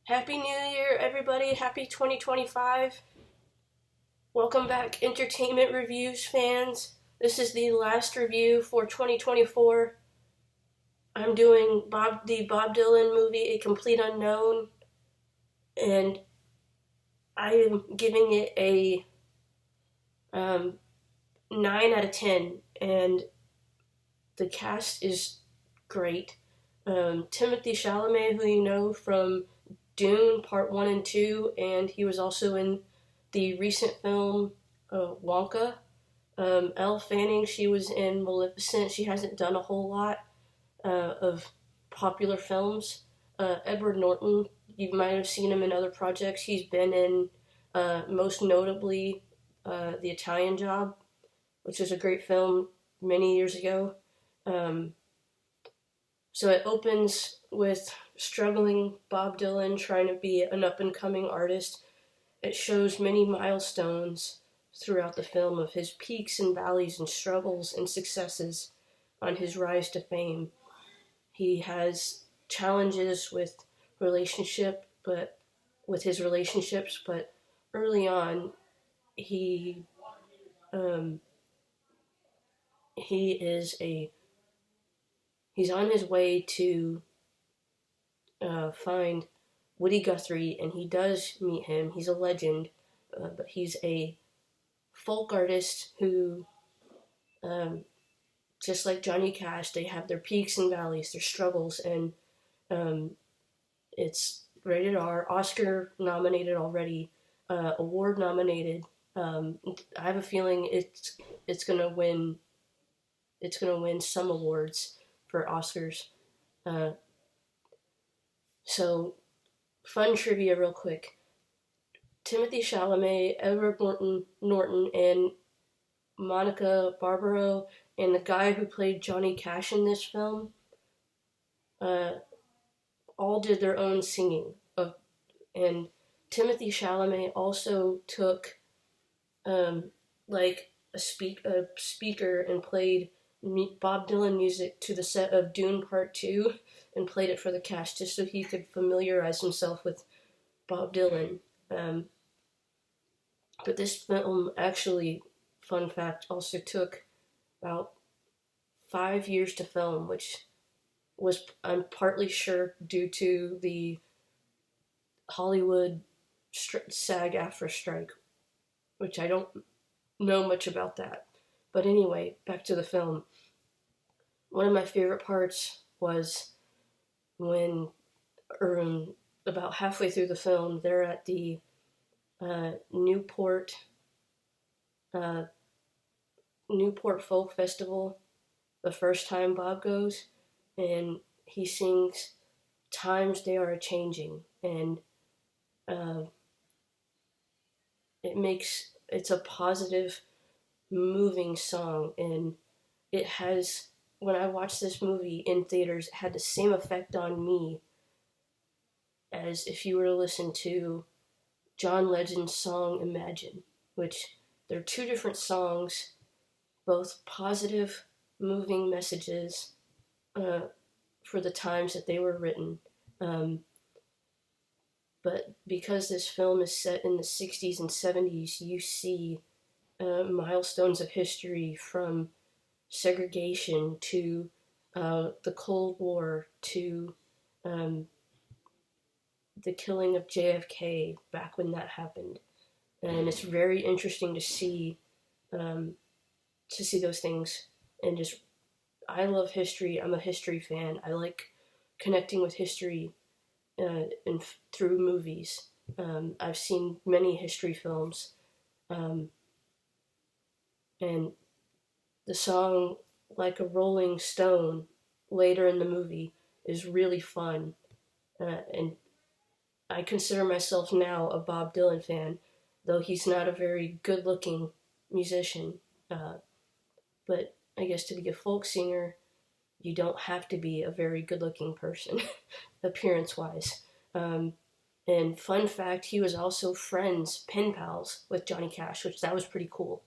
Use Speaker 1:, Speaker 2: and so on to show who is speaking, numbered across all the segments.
Speaker 1: Happy New Year, everybody. Happy 2025. Welcome back, Entertainment Reviews fans. This is the last review for 2024. I'm doing the Bob Dylan movie, A Complete Unknown, and I am giving it a 9 out of 10, and the cast is great. Timothy Chalamet, who you know from Dune Part 1 and 2, and he was also in the recent film Wonka. Elle Fanning, she was in Maleficent. She hasn't done a whole lot of popular films. Edward Norton, you might have seen him in other projects. He's been in, most notably, The Italian Job, which is a great film many years ago. So it opens with struggling Bob Dylan trying to be an up-and-coming artist. It shows many milestones throughout the film of his peaks and valleys and struggles and successes on his rise to fame. He has challenges with his relationships, but early on, he he's on his way to find Woody Guthrie, and he does meet him. He's a legend, but he's a folk artist who, just like Johnny Cash, they have their peaks and valleys, their struggles, and it's rated R, Oscar nominated already, award nominated. I have a feeling it's gonna win. It's gonna win some awards for Oscars. So, fun trivia real quick. Timothy Chalamet, Edward Norton, and Monica Barbaro, and the guy who played Johnny Cash in this film, all did their own singing. And Timothy Chalamet also took, like a speaker and played Bob Dylan music to the set of Dune Part 2 and played it for the cast just so he could familiarize himself with Bob Dylan. But this film actually, fun fact, also took about 5 years to film, which was, I'm partly sure, due to the Hollywood SAG-AFTRA strike, which I don't know much about that. But anyway, back to the film. One of my favorite parts was when, about halfway through the film, they're at the Newport Folk Festival, the first time Bob goes, and he sings "Times They Are A-Changing," and it's a positive, moving song, and it has, when I watched this movie in theaters, it had the same effect on me as if you were to listen to John Legend's song Imagine, which they're two different songs, both positive, moving messages for the times that they were written. But because this film is set in the 60s and 70s, you see milestones of history, from segregation to the Cold War to the killing of JFK back when that happened. And it's very interesting to see those things. And just, I love history. I'm a history fan. I like connecting with history through movies. I've seen many history films. And the song "Like a Rolling Stone" later in the movie is really fun. And I consider myself now a Bob Dylan fan, though he's not a very good-looking musician. But I guess to be a folk singer, you don't have to be a very good-looking person, appearance-wise. And fun fact, he was also pen pals with Johnny Cash, which that was pretty cool.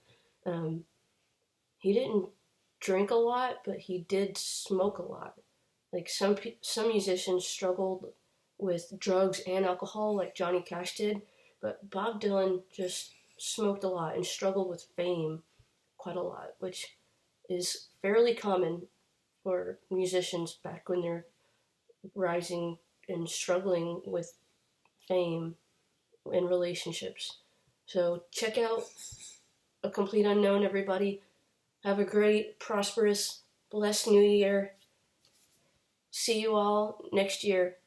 Speaker 1: He didn't drink a lot, but he did smoke a lot. Like some musicians struggled with drugs and alcohol like Johnny Cash did, but Bob Dylan just smoked a lot and struggled with fame quite a lot, which is fairly common for musicians back when they're rising and struggling with fame and relationships. So check out A Complete Unknown, everybody. Have a great, prosperous, blessed new year. See you all next year.